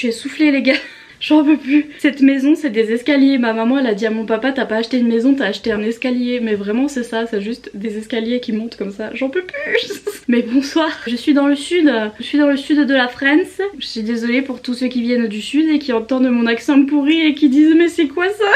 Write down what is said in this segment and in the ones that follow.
suis essoufflée les gars. J'en peux plus. Cette maison c'est des escaliers. Ma maman elle a dit à mon papa t'as pas acheté une maison, t'as acheté un escalier. Mais vraiment c'est ça, c'est juste des escaliers qui montent comme ça. J'en peux plus. Mais bonsoir. Je suis dans le sud. Je suis dans le sud de la France. Je suis désolée pour tous ceux qui viennent du sud et qui entendent mon accent pourri et qui disent mais c'est quoi ça?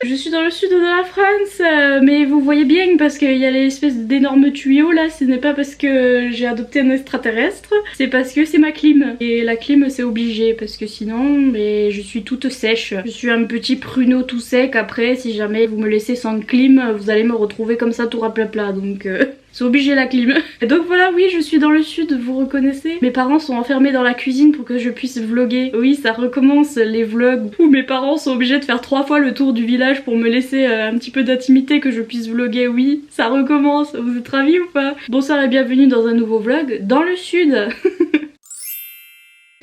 Je suis dans le sud de la France, mais vous voyez bien parce qu'il y a l'espèce d'énormes tuyaux là, ce n'est pas parce que j'ai adopté un extraterrestre, c'est parce que c'est ma clim. Et la clim c'est obligé parce que sinon mais je suis toute sèche. Je suis un petit pruneau tout sec, après si jamais vous me laissez sans clim, vous allez me retrouver comme ça tout raplapla donc... C'est obligé la clim. Et donc voilà, oui, je suis dans le sud, vous reconnaissez. Mes parents sont enfermés dans la cuisine pour que je puisse vlogger. Oui, ça recommence les vlogs où mes parents sont obligés de faire 3 fois le tour du village pour me laisser un petit peu d'intimité que je puisse vlogger. Oui, ça recommence. Vous êtes ravis ou pas? Bonsoir et bienvenue dans un nouveau vlog dans le sud.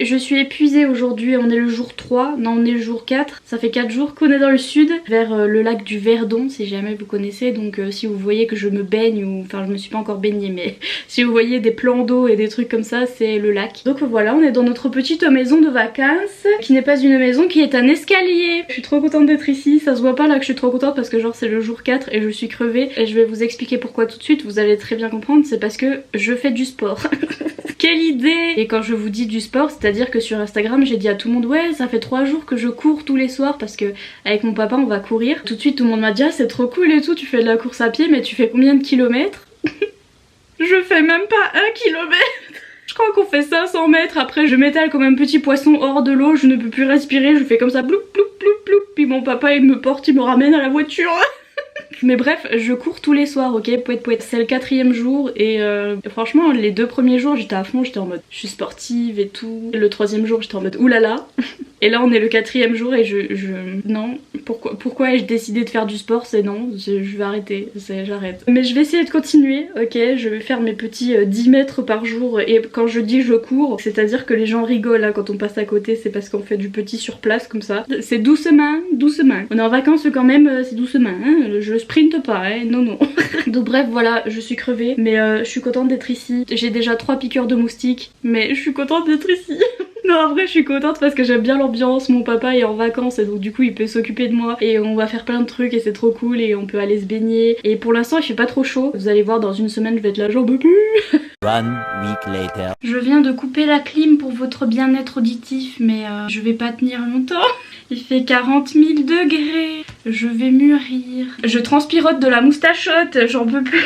Je suis épuisée aujourd'hui, on est le jour 3, non on est le jour 4, ça fait 4 jours qu'on est dans le sud, vers le lac du Verdon si jamais vous connaissez, donc si vous voyez que je me baigne, ou enfin je me suis pas encore baignée mais si vous voyez des plans d'eau et des trucs comme ça c'est le lac. Donc voilà, on est dans notre petite maison de vacances, qui n'est pas une maison, qui est un escalier. Je suis trop contente d'être ici, ça se voit pas là que je suis trop contente parce que genre c'est le jour 4 et je suis crevée et je vais vous expliquer pourquoi tout de suite, vous allez très bien comprendre, c'est parce que je fais du sport. Quelle idée! Et quand je vous dis du sport, c'est-à-dire que sur Instagram j'ai dit à tout le monde ouais ça fait 3 jours que je cours tous les soirs parce que avec mon papa on va courir. Tout de suite tout le monde m'a dit ah c'est trop cool et tout, tu fais de la course à pied mais tu fais combien de kilomètres? Je fais même pas 1 kilomètre. Je crois qu'on fait 500 mètres, après je m'étale comme un petit poisson hors de l'eau, je ne peux plus respirer, je fais comme ça ploup ploup ploup ploup, puis mon papa il me porte, il me ramène à la voiture. Mais bref, je cours tous les soirs, ok, pouet pouet. C'est le 4e jour et franchement les 2 premiers jours j'étais à fond, j'étais en mode je suis sportive et tout. Le 3e jour j'étais en mode oulala. Et là on est le 4e jour et non, pourquoi ai-je décidé de faire du sport? C'est non, je vais arrêter, j'arrête. Mais je vais essayer de continuer, ok, je vais faire mes petits 10 mètres par jour et quand je dis je cours, c'est à dire que les gens rigolent hein, quand on passe à côté, c'est parce qu'on fait du petit sur place comme ça. C'est doucement, doucement. On est en vacances quand même, c'est doucement, hein, je sprinte pas, hein, non non. Donc bref voilà, je suis crevée, mais je suis contente d'être ici. J'ai déjà 3 piqûres de moustiques, mais je suis contente d'être ici. Non en vrai je suis contente parce que j'aime bien l'ambiance, mon papa est en vacances et donc du coup il peut s'occuper de moi et on va faire plein de trucs et c'est trop cool et on peut aller se baigner. Et pour l'instant il fait pas trop chaud, vous allez voir dans une semaine je vais être là j'en peux plus. 1 week later. Je viens de couper la clim pour votre bien-être auditif mais je vais pas tenir longtemps. Il fait 40 000 degrés, je vais mûrir. Je transpirote de la moustachotte, j'en peux plus.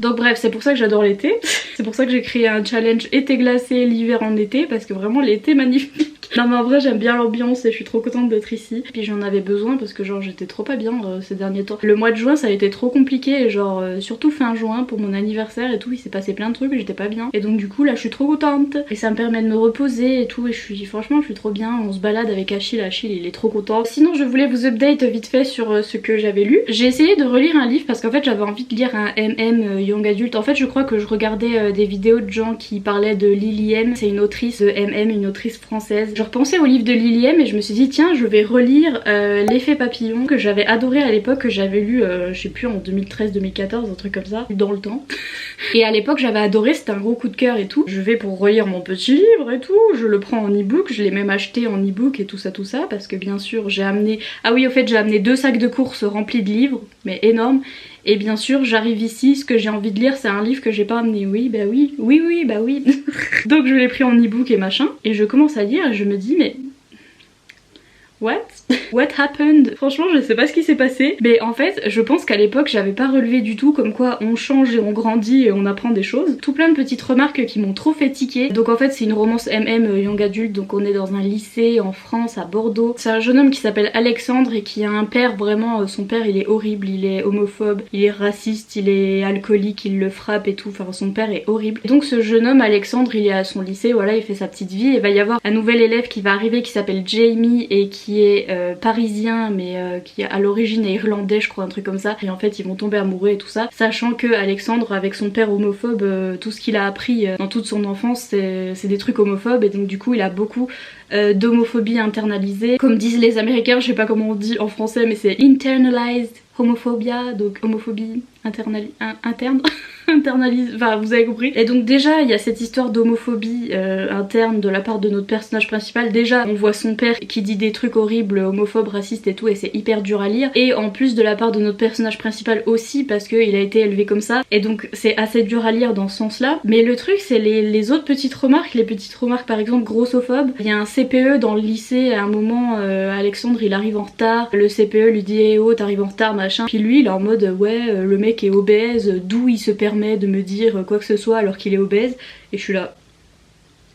Donc bref, c'est pour ça que j'adore l'été. C'est pour ça que j'ai créé un challenge été glacé, l'hiver en été, parce que vraiment l'été est magnifique. Non mais en vrai j'aime bien l'ambiance et je suis trop contente d'être ici. Puis j'en avais besoin parce que genre j'étais trop pas bien ces derniers temps. Le mois de juin ça a été trop compliqué, genre surtout fin juin pour mon anniversaire et tout, il s'est passé plein de trucs et j'étais pas bien. Et donc du coup là je suis trop contente. Et ça me permet de me reposer et tout et franchement je suis trop bien. On se balade avec Achille il est trop content. Sinon je voulais vous update vite fait sur ce que j'avais lu. J'ai essayé de relire un livre parce qu'en fait j'avais envie de lire un MM Young Adult. En fait je crois que je regardais des vidéos de gens qui parlaient de Lily M. C'est une autrice de MM, une autrice française. Je repensais au livre de Lily M et je me suis dit tiens je vais relire L'effet papillon que j'avais adoré à l'époque, que j'avais lu je sais plus en 2013-2014, un truc comme ça, dans le temps. Et à l'époque j'avais adoré, c'était un gros coup de cœur et tout. Je vais pour relire mon petit livre et tout, je le prends en e-book, je l'ai même acheté en e-book et tout ça parce que bien sûr j'ai amené, ah oui au fait j'ai amené 2 sacs de courses remplis de livres, mais énormes. Et bien sûr j'arrive ici, ce que j'ai envie de lire c'est un livre que j'ai pas amené. Oui bah oui, oui bah oui. Donc je l'ai pris en e-book et machin, et je commence à lire et je me dis mais... What happened? Franchement je sais pas ce qui s'est passé, mais en fait je pense qu'à l'époque j'avais pas relevé du tout comme quoi on change et on grandit et on apprend des choses. Tout plein de petites remarques qui m'ont trop fait tiquer. Donc en fait c'est une romance MM Young Adult, donc on est dans un lycée en France à Bordeaux. C'est un jeune homme qui s'appelle Alexandre et qui a un père vraiment, son père il est horrible, il est homophobe, il est raciste, il est alcoolique, il le frappe et tout, enfin son père est horrible. Et donc ce jeune homme Alexandre il est à son lycée, voilà il fait sa petite vie, et il va y avoir un nouvel élève qui va arriver qui s'appelle Jamie et qui est parisien mais qui à l'origine est irlandais je crois, un truc comme ça, et en fait ils vont tomber amoureux et tout ça, sachant que Alexandre avec son père homophobe, tout ce qu'il a appris dans toute son enfance c'est des trucs homophobes, et donc du coup il a beaucoup d'homophobie internalisée, comme disent les américains, je sais pas comment on dit en français mais c'est internalized homophobia, donc homophobie interne. internalise, enfin vous avez compris. Et donc déjà il y a cette histoire d'homophobie interne de la part de notre personnage principal. Déjà on voit son père qui dit des trucs horribles, homophobes, racistes et tout, et c'est hyper dur à lire. Et en plus de la part de notre personnage principal aussi, parce qu'il a été élevé comme ça, et donc c'est assez dur à lire dans ce sens là. Mais le truc c'est les autres petites remarques, par exemple grossophobes. Il y a un CPE dans le lycée à un moment, Alexandre il arrive en retard, le CPE lui dit eh oh t'arrives en retard machin, puis lui il est en mode ouais le mec est obèse, d'où il se permet de me dire quoi que ce soit alors qu'il est obèse, et je suis là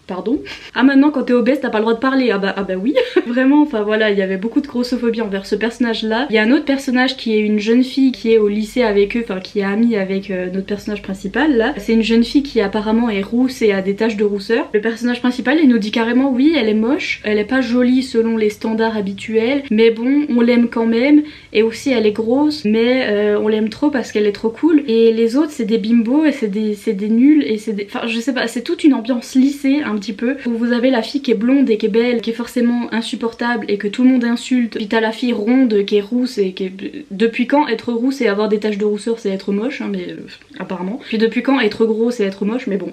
pardon. Ah maintenant quand t'es obèse t'as pas le droit de parler, ah bah oui. Vraiment, enfin voilà, il y avait beaucoup de grossophobie envers ce personnage là. Il y a un autre personnage qui est une jeune fille qui est au lycée avec eux, enfin qui est amie avec notre personnage principal là. C'est une jeune fille qui apparemment est rousse et a des taches de rousseur. Le personnage principal il nous dit carrément oui elle est moche, elle est pas jolie selon les standards habituels, mais bon on l'aime quand même, et aussi elle est grosse mais on l'aime trop parce qu'elle est trop cool. Et les autres c'est des bimbos et c'est des nuls et c'est des... Enfin je sais pas, c'est toute une ambiance lycée un petit peu, où vous avez la fille qui est blonde et qui est belle, qui est forcément insupportable et que tout le monde insulte, puis t'as la fille ronde qui est rousse et qui est... Depuis quand être rousse et avoir des taches de rousseur c'est être moche hein, mais apparemment. Puis depuis quand être gros c'est être moche, mais bon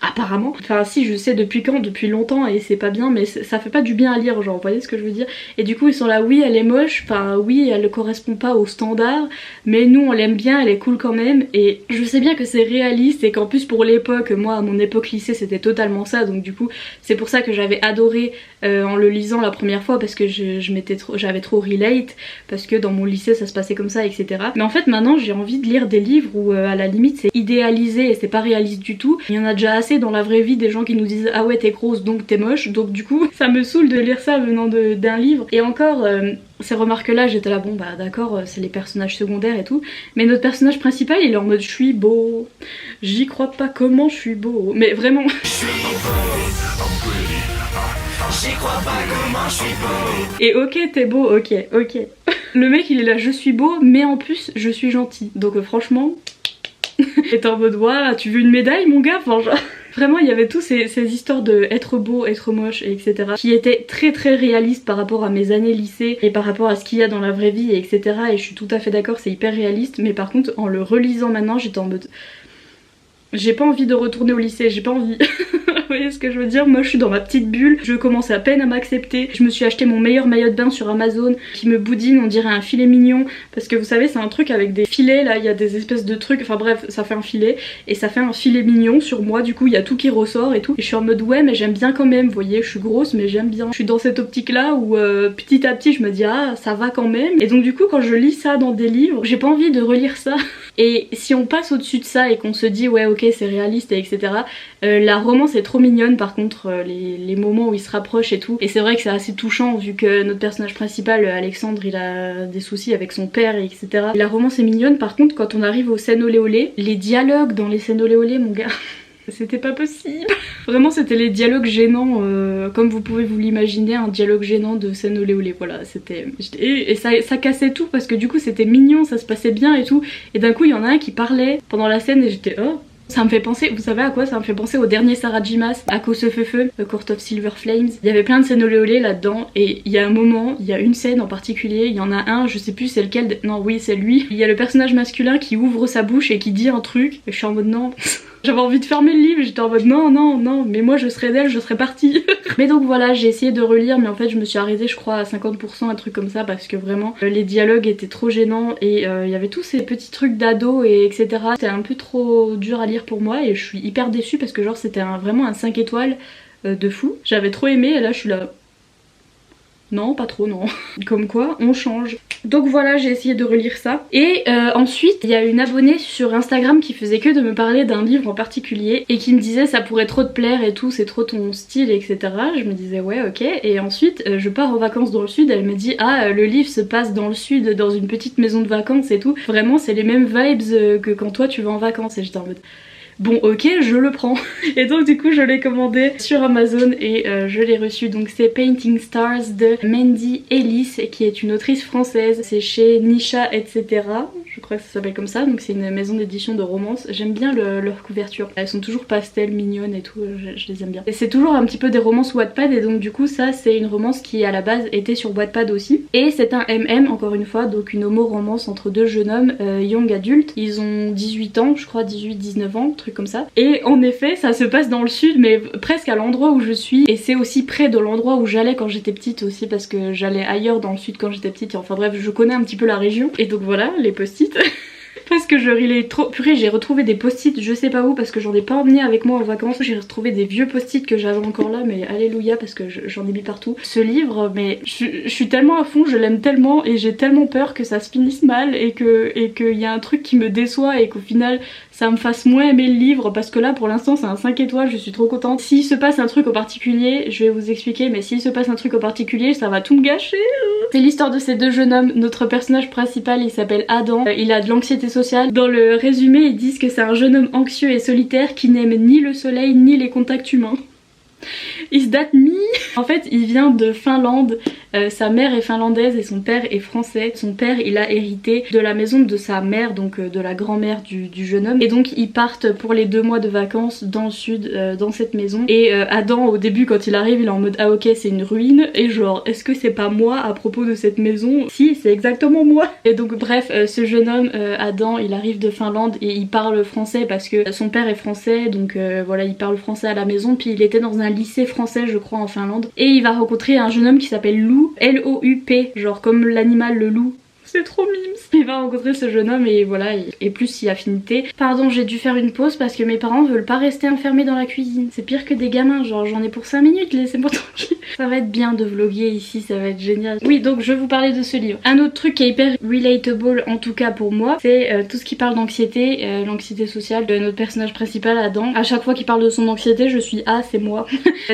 apparemment. Enfin si je sais depuis quand, depuis longtemps, et c'est pas bien, mais ça fait pas du bien à lire, genre vous voyez ce que je veux dire. Et du coup ils sont là oui elle est moche, enfin oui elle ne correspond pas aux standards, mais nous on l'aime bien, elle est cool quand même. Et je sais bien que c'est réaliste et qu'en plus pour l'époque, moi à mon époque lycée c'était totalement ça, donc du coup c'est pour ça que j'avais adoré en le lisant la première fois, parce que j'avais trop relate, parce que dans mon lycée ça se passait comme ça etc. Mais en fait maintenant j'ai envie de lire des livres où à la limite c'est idéalisé et c'est pas réaliste du tout. Il y en a déjà assez dans la vraie vie des gens qui nous disent ah ouais t'es grosse donc t'es moche, donc du coup ça me saoule de lire ça venant d'un livre. Et encore ces remarques là j'étais là bon bah d'accord c'est les personnages secondaires et tout, mais notre personnage principal il est en mode je suis beau, j'y crois pas comment je suis beau, mais vraiment j'y crois pas comment je suis beau. Et ok t'es beau, ok. Le mec il est là je suis beau mais en plus je suis gentil, donc franchement t'es en mode ouah tu veux une médaille mon gars, enfin genre... Vraiment il y avait tous ces histoires de être beau, être moche et etc. qui étaient très très réalistes par rapport à mes années lycée et par rapport à ce qu'il y a dans la vraie vie et etc. Et je suis tout à fait d'accord, c'est hyper réaliste, mais par contre en le relisant maintenant j'étais en mode... J'ai pas envie de retourner au lycée, j'ai pas envie. Vous voyez ce que je veux dire? Moi je suis dans ma petite bulle, je commence à peine à m'accepter. Je me suis acheté mon meilleur maillot de bain sur Amazon qui me boudine, on dirait un filet mignon, parce que vous savez c'est un truc avec des filets là, il y a des espèces de trucs, enfin bref ça fait un filet et ça fait un filet mignon sur moi, du coup il y a tout qui ressort et tout, et je suis en mode ouais mais j'aime bien quand même, vous voyez je suis grosse mais j'aime bien. Je suis dans cette optique là où petit à petit je me dis ah ça va quand même, et donc du coup quand je lis ça dans des livres j'ai pas envie de relire ça. Et si on passe au-dessus de ça et qu'on se dit ouais ok c'est réaliste et etc. La romance est trop mignonne par contre, les moments où ils se rapprochent et tout, et c'est vrai que c'est assez touchant vu que notre personnage principal Alexandre il a des soucis avec son père et etc. Et la romance est mignonne. Par contre quand on arrive aux scènes olé olé, les dialogues dans les scènes olé olé mon gars c'était pas possible. Vraiment c'était les dialogues gênants, comme vous pouvez vous l'imaginer, un dialogue gênant de scène olé olé, voilà c'était... Et ça cassait tout parce que du coup c'était mignon, ça se passait bien et tout, et d'un coup il y en a un qui parlait pendant la scène et j'étais oh. Ça me fait penser, vous savez à quoi ça me fait penser? Au dernier Sarah Jimas, à Feu, Court of Silver Flames. Il y avait plein de scènes olé olé là-dedans, et il y a un moment, il y a une scène en particulier, il y en a un, je sais plus c'est lequel, non oui c'est lui. Il y a le personnage masculin qui ouvre sa bouche et qui dit un truc, et je suis en mode non... J'avais envie de fermer le livre, j'étais en mode non, mais moi je serais d'elle, je serais partie. Mais donc voilà, j'ai essayé de relire, mais en fait je me suis arrêtée je crois à 50%, un truc comme ça, parce que vraiment les dialogues étaient trop gênants et il y avait tous ces petits trucs d'ado et etc. C'était un peu trop dur à lire pour moi et je suis hyper déçue parce que genre c'était vraiment un 5 étoiles de fou. J'avais trop aimé et là je suis là... Non, pas trop, non. Comme quoi, on change. Donc voilà, j'ai essayé de relire ça. Et ensuite, il y a une abonnée sur Instagram qui faisait que de me parler d'un livre en particulier et qui me disait ça pourrait trop te plaire et tout, c'est trop ton style, etc. Je me disais ouais, ok. Et ensuite, je pars en vacances dans le sud. Elle me dit ah, le livre se passe dans le sud, dans une petite maison de vacances et tout. Vraiment, c'est les mêmes vibes que quand toi tu vas en vacances. Et j'étais en mode... Bon ok je le prends. Et donc du coup je l'ai commandé sur Amazon et je l'ai reçu. Donc c'est Painting Stars de Mandy Ellis qui est une autrice française. C'est chez Nisha etc. crois que ça s'appelle comme ça, donc c'est une maison d'édition de romance. J'aime bien leur couverture, elles sont toujours pastel, mignonnes et tout, je les aime bien. Et c'est toujours un petit peu des romances Wattpad, et donc du coup ça c'est une romance qui à la base était sur Wattpad aussi. Et c'est un MM encore une fois, donc une homo-romance entre deux jeunes hommes young adultes. Ils ont 18 ans, je crois 18-19 ans, truc comme ça. Et en effet ça se passe dans le sud, mais presque à l'endroit où je suis, et c'est aussi près de l'endroit où j'allais quand j'étais petite aussi, parce que j'allais ailleurs dans le sud quand j'étais petite, et enfin bref je connais un petit peu la région. Et donc voilà les post-it. Parce que je rilais trop. Purée, j'ai retrouvé des post-it, je sais pas où, parce que j'en ai pas emmené avec moi en vacances. J'ai retrouvé des vieux post-it que j'avais encore là, mais alléluia, parce que j'en ai mis partout. Ce livre, mais je suis tellement à fond, je l'aime tellement, et j'ai tellement peur que ça se finisse mal, et qu'il y a un truc qui me déçoit, et qu'au final ça me fasse moins aimer le livre, parce que là pour l'instant c'est un 5 étoiles, je suis trop contente. S'il se passe un truc en particulier, je vais vous expliquer, mais s'il se passe un truc en particulier, ça va tout me gâcher. C'est l'histoire de ces deux jeunes hommes. Notre personnage principal il s'appelle Adam, il a de l'anxiété sociale. Dans le résumé ils disent que c'est un jeune homme anxieux et solitaire qui n'aime ni le soleil ni les contacts humains. Is that me? En fait il vient de Finlande, sa mère est finlandaise et son père est français. Son père il a hérité de la maison de sa mère, donc de la grand-mère du jeune homme, et donc ils partent pour les 2 mois de vacances dans le sud, dans cette maison. Et Adam au début quand il arrive il est en mode ah ok c'est une ruine, et genre est-ce que c'est pas moi à propos de cette maison? Si, c'est exactement moi. Et donc bref ce jeune homme Adam il arrive de Finlande et il parle français parce que son père est français, donc voilà il parle français à la maison. Puis il était dans un lycée français je crois en Finlande, et il va rencontrer un jeune homme qui s'appelle Lou, L-O-U-P, genre comme l'animal le loup. C'est trop mimes. Il va rencontrer ce jeune homme et voilà, et plus si affinité. Pardon, j'ai dû faire une pause parce que mes parents veulent pas rester enfermés dans la cuisine. C'est pire que des gamins, genre j'en ai pour 5 minutes, laissez-moi tranquille. Ça va être bien de vloguer ici, ça va être génial. Oui, donc je vais vous parler de ce livre. Un autre truc qui est hyper relatable, en tout cas pour moi, c'est tout ce qui parle d'anxiété, l'anxiété sociale de notre personnage principal, Adam. À chaque fois qu'il parle de son anxiété, je suis ah c'est moi.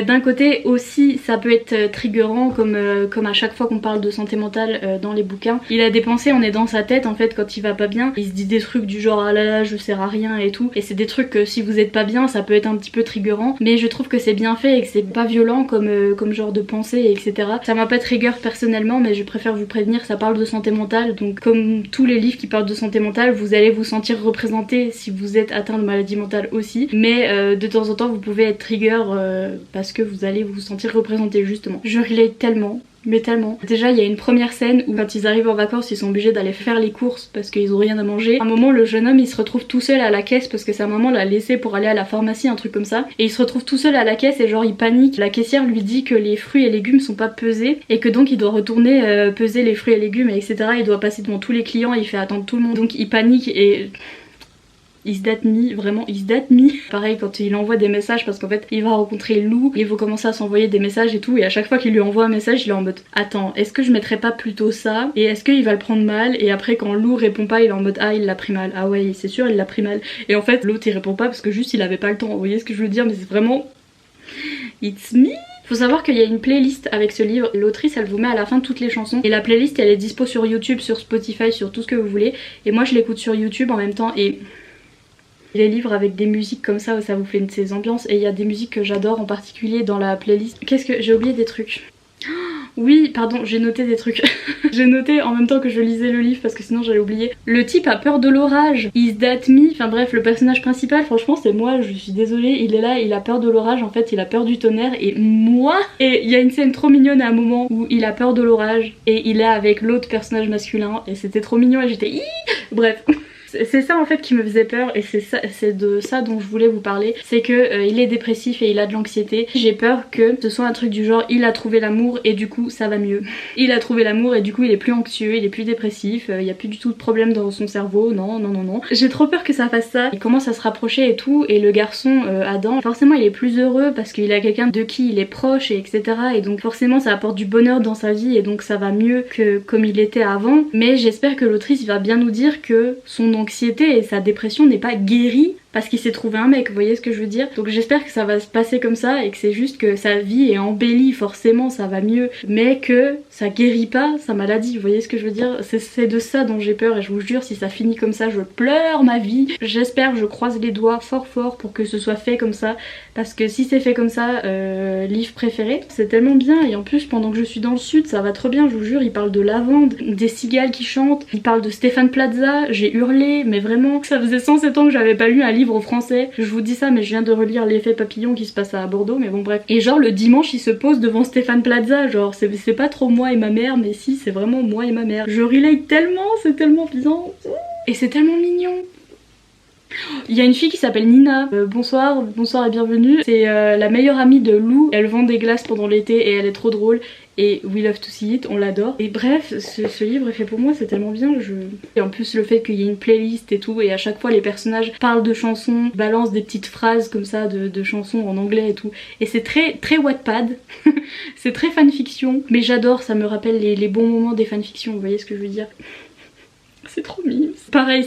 D'un côté aussi, ça peut être triggerant comme à chaque fois qu'on parle de santé mentale dans les bouquins. Il a des pensées, on est dans sa tête en fait quand il va pas bien. Il se dit des trucs du genre ah là là je sers à rien et tout. Et c'est des trucs que si vous êtes pas bien ça peut être un petit peu triggerant. Mais je trouve que c'est bien fait et que c'est pas violent comme genre de pensée etc. Ça m'a pas trigger personnellement, mais je préfère vous prévenir, ça parle de santé mentale. Donc comme tous les livres qui parlent de santé mentale, vous allez vous sentir représenté si vous êtes atteint de maladie mentale aussi. Mais de temps en temps vous pouvez être trigger parce que vous allez vous sentir représenté justement. Je relate tellement. Mais tellement. Déjà il y a une première scène où quand ils arrivent en vacances ils sont obligés d'aller faire les courses parce qu'ils ont rien à manger. À un moment le jeune homme il se retrouve tout seul à la caisse parce que sa maman l'a laissé pour aller à la pharmacie, un truc comme ça. Et il se retrouve tout seul à la caisse et genre il panique. La caissière lui dit que les fruits et légumes sont pas pesés et que donc il doit retourner peser les fruits et légumes et etc. Il doit passer devant tous les clients et il fait attendre tout le monde. Donc il panique et... Is that me? Vraiment, is that me? Pareil quand il envoie des messages parce qu'en fait il va rencontrer Lou, ils vont commencer à s'envoyer des messages et tout, et à chaque fois qu'il lui envoie un message il est en mode attends, est-ce que je mettrais pas plutôt ça? Et est-ce qu'il va le prendre mal? Et après quand Lou répond pas il est en mode ah il l'a pris mal, ah ouais c'est sûr il l'a pris mal. Et en fait l'autre il répond pas parce que juste il avait pas le temps, vous voyez ce que je veux dire? Mais c'est vraiment... It's me. Faut savoir qu'il y a une playlist avec ce livre, l'autrice elle vous met à la fin toutes les chansons et la playlist elle est dispo sur YouTube, sur Spotify, sur tout ce que vous voulez, et moi je l'écoute sur YouTube en même temps. Et les livres avec des musiques comme ça vous fait ces ambiances, et il y a des musiques que j'adore en particulier dans la playlist. Qu'est-ce que j'ai oublié? Des trucs. Oui, pardon, j'ai noté des trucs. J'ai noté en même temps que je lisais le livre parce que sinon j'allais oublier. Le type a peur de l'orage. Is that me? Enfin bref, le personnage principal, franchement c'est moi, je suis désolée, il est là, il a peur de l'orage, en fait il a peur du tonnerre, et moi. Et il y a une scène trop mignonne à un moment où il a peur de l'orage et il est avec l'autre personnage masculin et c'était trop mignon et j'étais hi. Bref. C'est ça en fait qui me faisait peur, et c'est de ça dont je voulais vous parler. C'est que il est dépressif et il a de l'anxiété. J'ai peur que ce soit un truc du genre il a trouvé l'amour et du coup ça va mieux. Il a trouvé l'amour et du coup il est plus anxieux, il est plus dépressif, il y a plus du tout de problème dans son cerveau. Non non non non. J'ai trop peur que ça fasse ça. Il commence à se rapprocher et tout, et le garçon Adam, forcément il est plus heureux parce qu'il a quelqu'un de qui il est proche et etc. Et donc forcément ça apporte du bonheur dans sa vie et donc ça va mieux que comme il était avant. Mais j'espère que l'autrice va bien nous dire que son anxiété et sa dépression n'est pas guérie parce qu'il s'est trouvé un mec, vous voyez ce que je veux dire? Donc j'espère que ça va se passer comme ça et que c'est juste que sa vie est embellie, forcément ça va mieux, mais que ça guérit pas sa maladie, vous voyez ce que je veux dire? C'est de ça dont j'ai peur et je vous jure si ça finit comme ça je pleure ma vie. J'espère, je croise les doigts fort fort pour que ce soit fait comme ça, parce que si c'est fait comme ça, livre préféré, c'est tellement bien. Et en plus pendant que je suis dans le sud ça va trop bien, je vous jure, il parle de lavande, des cigales qui chantent, il parle de Stéphane Plaza, j'ai hurlé, mais vraiment ça faisait 107 ans que j'avais pas lu un livre français. Je vous dis ça mais je viens de relire L'effet papillon qui se passe à Bordeaux, mais bon bref. Et genre le dimanche il se pose devant Stéphane Plaza, genre c'est pas trop moi et ma mère, mais si c'est vraiment moi et ma mère. Je relate tellement, c'est tellement bien et c'est tellement mignon. Il y a une fille qui s'appelle Nina, bonsoir et bienvenue. C'est la meilleure amie de Lou, elle vend des glaces pendant l'été et elle est trop drôle. Et We Love to See It, on l'adore. Et bref, ce livre est fait pour moi, c'est tellement bien. Et en plus le fait qu'il y ait une playlist et tout, et à chaque fois les personnages parlent de chansons, balancent des petites phrases comme ça de chansons en anglais et tout. Et c'est très Wattpad, c'est très fanfiction, mais j'adore, ça me rappelle les bons moments des fanfictions, vous voyez ce que je veux dire? C'est trop mignon. Pareil,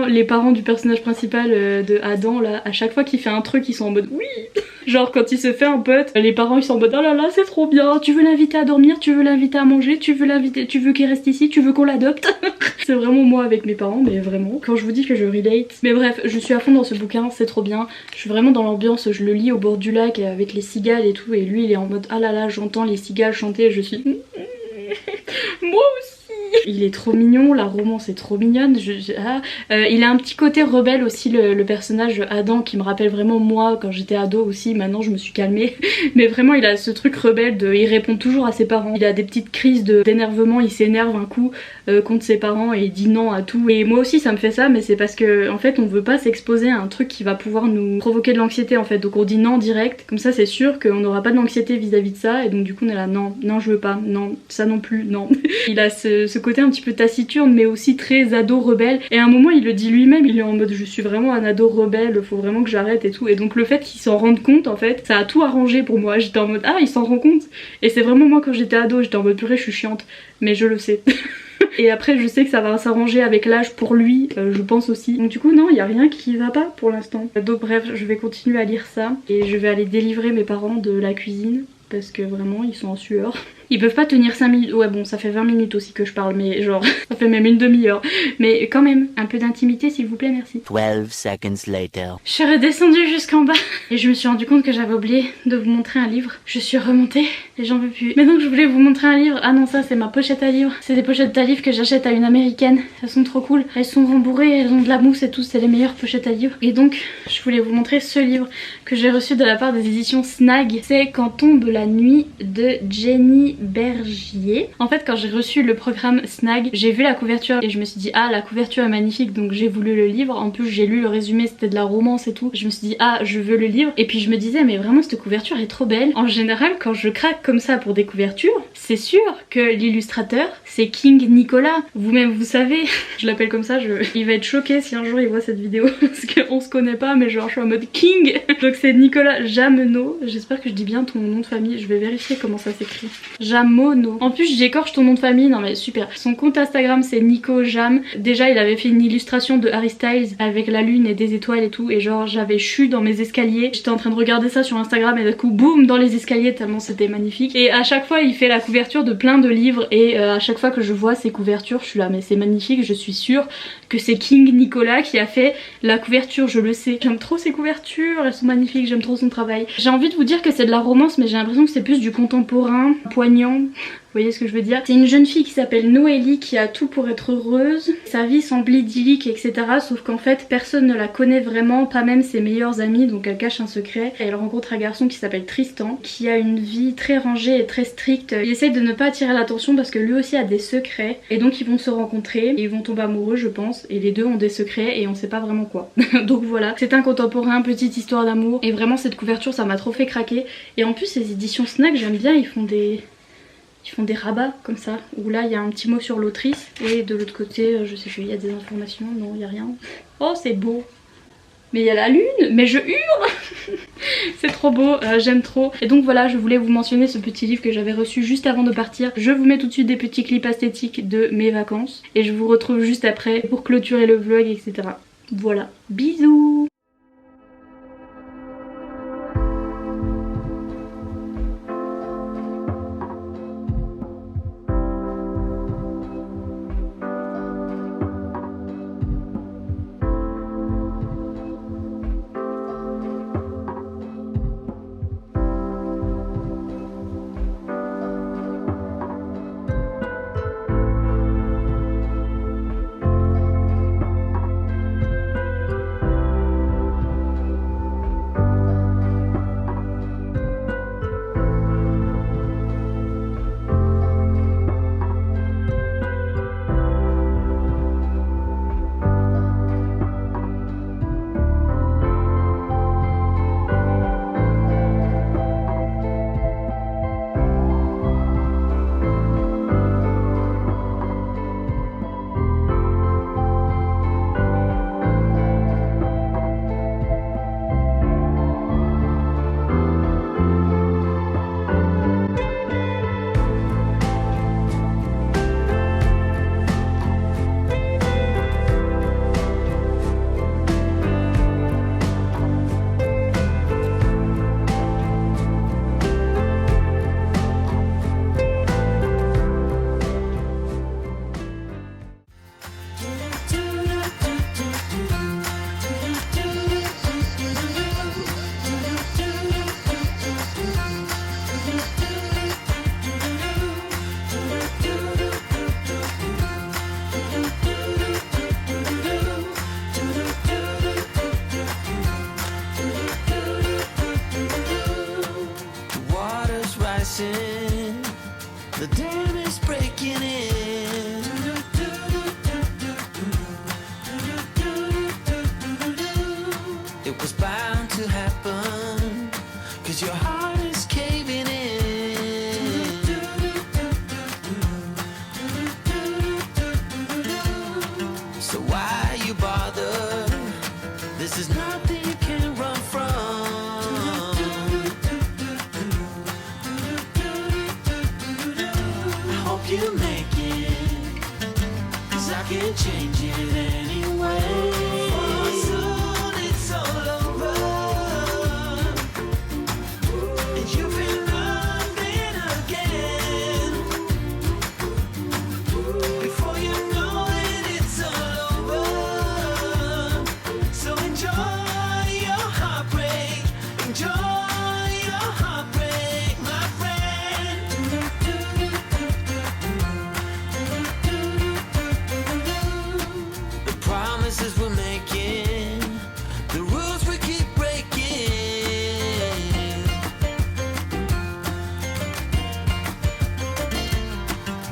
les parents du personnage principal de Adam là, à chaque fois qu'il fait un truc ils sont en mode oui. Genre quand il se fait un pote, les parents ils sont en mode oh là là c'est trop bien, tu veux l'inviter à dormir, tu veux l'inviter à manger, tu veux qu'il reste ici, tu veux qu'on l'adopte. C'est vraiment moi avec mes parents, mais vraiment. Quand je vous dis que je relate. Mais bref, je suis à fond dans ce bouquin, c'est trop bien. Je suis vraiment dans l'ambiance, je le lis au bord du lac avec les cigales et tout, et lui il est en mode ah là là j'entends les cigales chanter et je suis moi aussi. Il est trop mignon, la romance est trop mignonne. Il a un petit côté rebelle aussi, le personnage Adam, qui me rappelle vraiment moi quand j'étais ado aussi. Maintenant je me suis calmée, mais vraiment il a ce truc rebelle il répond toujours à ses parents. Il a des petites crises d'énervement, il s'énerve un coup contre ses parents et il dit non à tout. Et moi aussi ça me fait ça, mais c'est parce que en fait on veut pas s'exposer à un truc qui va pouvoir nous provoquer de l'anxiété en fait. Donc on dit non direct, comme ça c'est sûr qu'on n'aura pas d'anxiété vis-à-vis de ça. Et donc du coup on est là non je veux pas, non ça non plus, non. Il a ce côté un petit peu taciturne mais aussi très ado rebelle, et à un moment il le dit lui-même, il est en mode je suis vraiment un ado rebelle, faut vraiment que j'arrête et tout. Et donc le fait qu'il s'en rende compte en fait, ça a tout arrangé pour moi. J'étais en mode ah il s'en rend compte, et c'est vraiment moi quand j'étais ado, j'étais en mode purée je suis chiante, mais je le sais. Et après je sais que ça va s'arranger avec l'âge pour lui, je pense aussi. Donc du coup non, il y a rien qui va pas pour l'instant. Donc bref, je vais continuer à lire ça et je vais aller délivrer mes parents de la cuisine parce que vraiment ils sont en sueur. Ils peuvent pas tenir 5 minutes, ouais bon ça fait 20 minutes aussi que je parle, mais genre ça fait même une demi-heure. Mais quand même, un peu d'intimité s'il vous plaît, merci. 12 seconds later. Je suis redescendue jusqu'en bas et je me suis rendu compte que j'avais oublié de vous montrer un livre. Je suis remontée et j'en peux plus. Mais donc je voulais vous montrer un livre. Ah non, ça c'est ma pochette à livres. C'est des pochettes à livres que j'achète à une américaine. Elles sont trop cool. Elles sont rembourrées, elles ont de la mousse et tout, c'est les meilleures pochettes à livres. Et donc je voulais vous montrer ce livre que j'ai reçu de la part des éditions Snag. C'est Quand tombe la nuit de Jenny Bergier. En fait quand j'ai reçu le programme Snag, j'ai vu la couverture et je me suis dit ah la couverture est magnifique, donc j'ai voulu le livre. En plus j'ai lu le résumé, c'était de la romance et tout. Je me suis dit ah je veux le livre, et puis je me disais mais vraiment cette couverture est trop belle. En général quand je craque comme ça pour des couvertures, c'est sûr que l'illustrateur c'est King Nicolas. Vous-même vous savez, je l'appelle comme ça, il va être choqué si un jour il voit cette vidéo parce qu'on se connaît pas, mais genre je suis en mode King. Donc c'est Nicolas Jamenot, j'espère que je dis bien ton nom de famille, je vais vérifier comment ça s'écrit. Jamono. En plus j'écorche ton nom de famille, non mais super. Son compte Instagram c'est Nico Jam. Déjà il avait fait une illustration de Harry Styles avec la lune et des étoiles et tout, et genre j'avais chu dans mes escaliers. J'étais en train de regarder ça sur Instagram et d'un coup boum dans les escaliers tellement c'était magnifique. Et à chaque fois il fait la couverture de plein de livres, et à chaque fois que je vois ces couvertures je suis là mais c'est magnifique, je suis sûre que c'est King Nicolas qui a fait la couverture, je le sais. J'aime trop ses couvertures, elles sont magnifiques, j'aime trop son travail. J'ai envie de vous dire que c'est de la romance, mais j'ai l'impression que c'est plus du contemporain, poignant. Vous voyez ce que je veux dire? C'est une jeune fille qui s'appelle Noélie qui a tout pour être heureuse. Sa vie semble idyllique etc, sauf qu'en fait personne ne la connaît vraiment, pas même ses meilleurs amis, donc elle cache un secret. Et elle rencontre un garçon qui s'appelle Tristan, qui a une vie très rangée et très stricte. Il essaye de ne pas attirer l'attention parce que lui aussi a des secrets, et donc ils vont se rencontrer et ils vont tomber amoureux je pense, et les deux ont des secrets et on sait pas vraiment quoi. Donc voilà, c'est un contemporain, petite histoire d'amour, et vraiment cette couverture ça m'a trop fait craquer. Et en plus ces éditions Snag j'aime bien, ils font des rabats comme ça, où là il y a un petit mot sur l'autrice, et de l'autre côté je sais plus, il y a des informations, non il y a rien. Oh c'est beau, mais il y a la lune, mais je hurle. C'est trop beau, j'aime trop. Et donc voilà, je voulais vous mentionner ce petit livre que j'avais reçu juste avant de partir. Je vous mets tout de suite des petits clips esthétiques de mes vacances, et je vous retrouve juste après pour clôturer le vlog etc. Voilà, bisous. crashing, the dam is breaking in. It was bound to happen, 'cause your heart is caving in. So why you bother? This is nothing you can run from. I hope you make it, 'cause I can't change it anyway. Soon it's all over, and you've been running again. Before you know it, it's all over. So enjoy your heartbreak, enjoy your heartbreak, my friend. The promises we're making, the rules we keep breaking,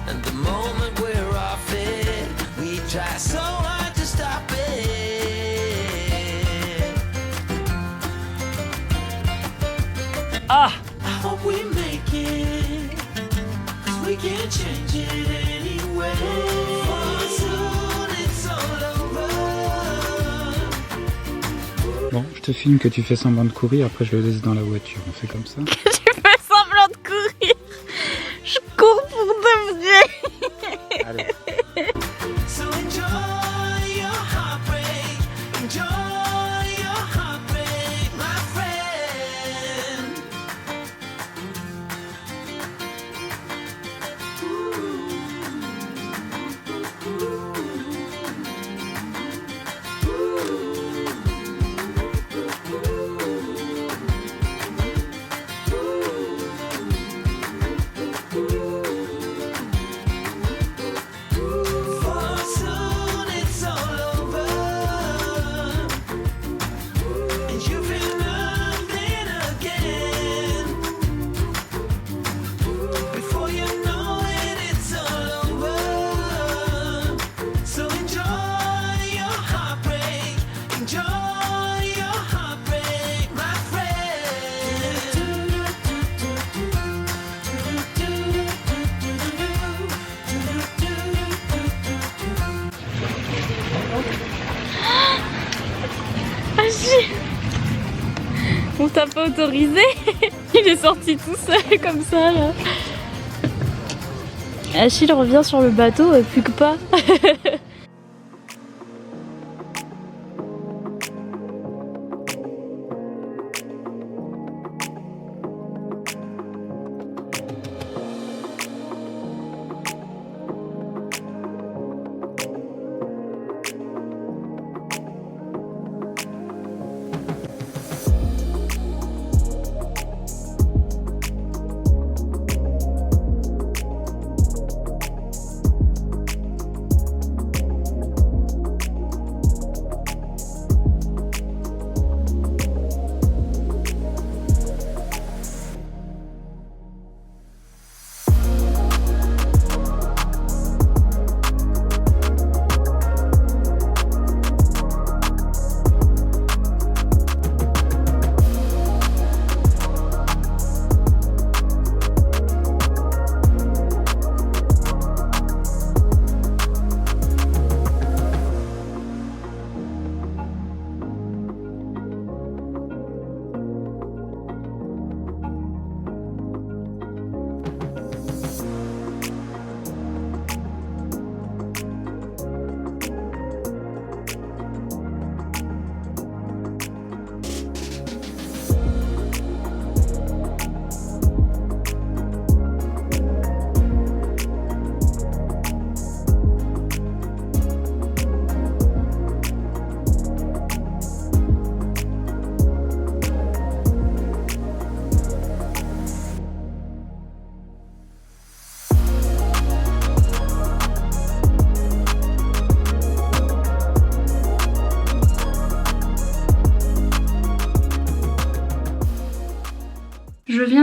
and the moment we're off it, we try so hard to stop it. Ah! I hope we make it, 'cause we can't change it anyway. Soon it's all over. Bon, je te filme que tu fais semblant de courir, après je le laisse dans la voiture, on fait comme ça. Je fais semblant de courir. Je cours pour de vrai. Allez. So enjoy your heartbreak, enjoy your heartbreak, my friend. For soon it's all over, and you've been running again. Before you know it, it's all over. So enjoy your heartbreak, enjoy your heartbreak, my Achille, on t'a pas autorisé. Il est sorti tout seul comme ça là. Achille revient sur le bateau, plus que pas.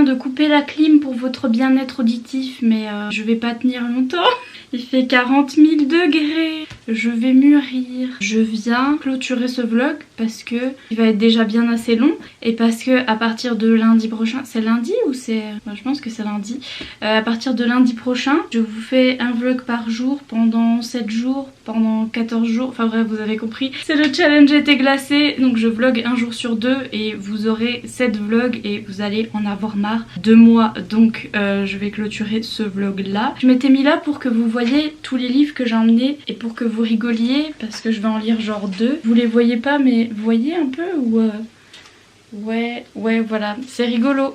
de couper la clim pour votre bien-être auditif, mais je vais pas tenir longtemps. Il fait 40 000 degrés. Je vais mûrir. Je viens clôturer ce vlog parce que il va être déjà bien assez long et parce que à partir de lundi prochain, c'est lundi ou c'est... je pense que c'est lundi. À partir de lundi prochain, je vous fais un vlog par jour pendant 7 jours, pendant 14 jours. Enfin bref, vous avez compris. C'est le challenge été glacé. Donc je vlog un jour sur 2 et vous aurez 7 vlogs et vous allez en avoir marre de moi. Donc je vais clôturer ce vlog là. Je m'étais mis là pour que vous voyez tous les livres que j'ai emmenés et pour que vous rigoliez parce que je vais en lire genre 2. Vous les voyez pas mais voyez un peu ou ouais voilà, c'est rigolo.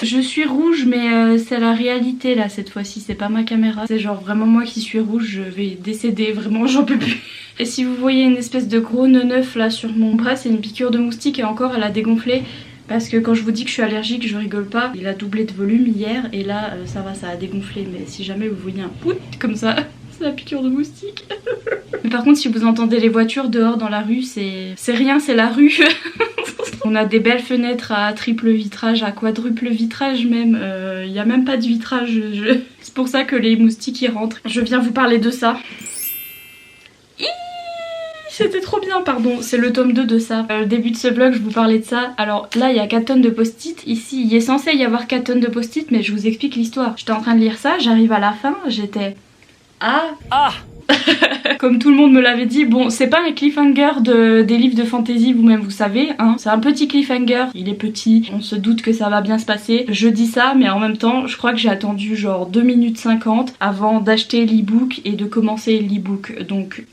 Je suis rouge mais c'est la réalité là cette fois-ci, c'est pas ma caméra. C'est genre vraiment moi qui suis rouge, je vais décéder, vraiment j'en peux plus. Et si vous voyez une espèce de gros neuf là sur mon bras, c'est une piqûre de moustique et encore elle a dégonflé. Parce que quand je vous dis que je suis allergique, je rigole pas. Il a doublé de volume hier et là ça va, ça a dégonflé. Mais si jamais vous voyez un pout comme ça, c'est la piqûre de moustique. Mais par contre si vous entendez les voitures dehors dans la rue, c'est rien, c'est la rue. On a des belles fenêtres à triple vitrage, à quadruple vitrage même. Il n'y a même pas de vitrage. C'est pour ça que les moustiques y rentrent. Je viens vous parler de ça. C'était trop bien, pardon, c'est le tome 2 de ça. Le début de ce vlog, je vous parlais de ça. Alors là, il y a 4 tonnes de post-it. Ici, il est censé y avoir 4 tonnes de post-it, mais je vous explique l'histoire. J'étais en train de lire ça, j'arrive à la fin, j'étais... Ah Comme tout le monde me l'avait dit, bon, c'est pas un cliffhanger des livres de fantasy, vous-même vous savez, hein. C'est un petit cliffhanger, il est petit, on se doute que ça va bien se passer. Je dis ça, mais en même temps, je crois que j'ai attendu genre 2 minutes 50 avant d'acheter l'e-book et de commencer l'e-book, donc...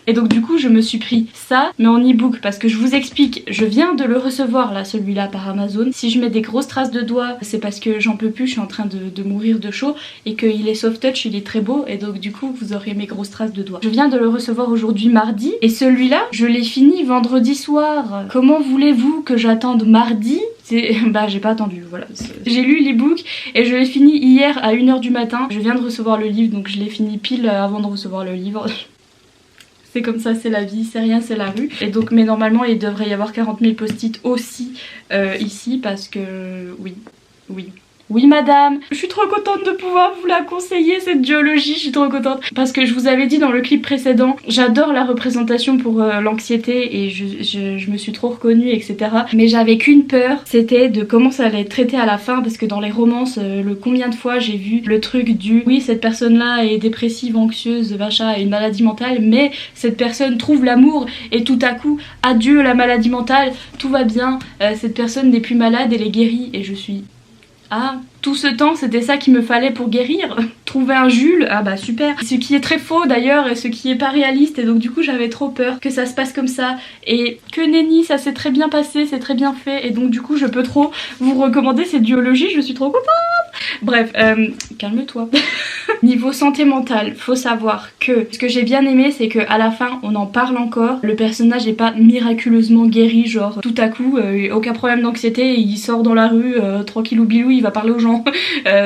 Et donc du coup je me suis pris ça mais en e-book parce que je vous explique, je viens de le recevoir là, celui-là par Amazon. Si je mets des grosses traces de doigts c'est parce que j'en peux plus, je suis en train de mourir de chaud et qu'il est soft touch, il est très beau et donc du coup vous aurez mes grosses traces de doigts. Je viens de le recevoir aujourd'hui mardi et celui-là je l'ai fini vendredi soir. Comment voulez-vous que j'attende mardi? Bah j'ai pas attendu, voilà. J'ai lu l'e-book et je l'ai fini hier à 1 h du matin. Je viens de recevoir le livre donc je l'ai fini pile avant de recevoir le livre. C'est comme ça, c'est la vie, c'est rien, c'est la rue. Et donc, mais normalement, il devrait y avoir 40 000 post-it aussi ici parce que... Oui madame, je suis trop contente de pouvoir vous la conseiller cette duologie, je suis trop contente. Parce que je vous avais dit dans le clip précédent, j'adore la représentation pour l'anxiété et je me suis trop reconnue etc. Mais j'avais qu'une peur, c'était de comment ça allait être traité à la fin parce que dans les romances, combien de fois j'ai vu le truc du oui cette personne là est dépressive, anxieuse, machin, a une maladie mentale mais cette personne trouve l'amour et tout à coup, adieu la maladie mentale, tout va bien, cette personne n'est plus malade, elle est guérie et je suis... Ah, tout ce temps c'était ça qu'il me fallait pour guérir. Trouver un Jules, ah bah super. Ce qui est très faux d'ailleurs et ce qui est pas réaliste et donc du coup j'avais trop peur que ça se passe comme ça et que nenni ça s'est très bien passé, c'est très bien fait et donc du coup je peux trop vous recommander cette duologie, je suis trop contente. Bref, calme-toi. Niveau santé mentale, faut savoir que ce que j'ai bien aimé c'est que à la fin on en parle encore. Le personnage est pas miraculeusement guéri, genre tout à coup aucun problème d'anxiété, il sort dans la rue tranquillou bilou, il va parler aux gens.